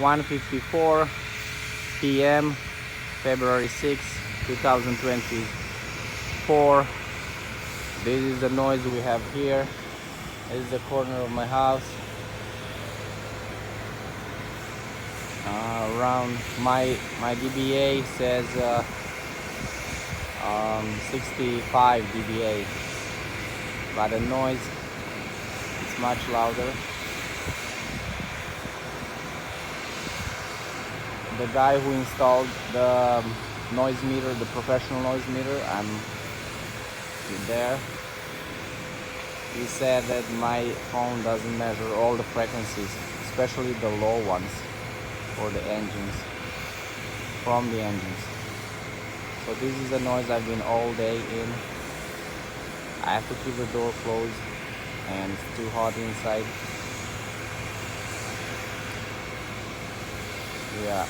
1:54 p.m. February 6, 2024. This is the noise we have here. This is the corner of my house. Around my dBA says 65 dBA, but the noise is much louder. The guy who installed the noise meter, the professional noise meter, I'm there. He said that my phone doesn't measure all the frequencies, especially the low ones for the engines, from the engines. So this is the noise I've been all day in. I have to keep the door closed and it's too hot inside. Yeah.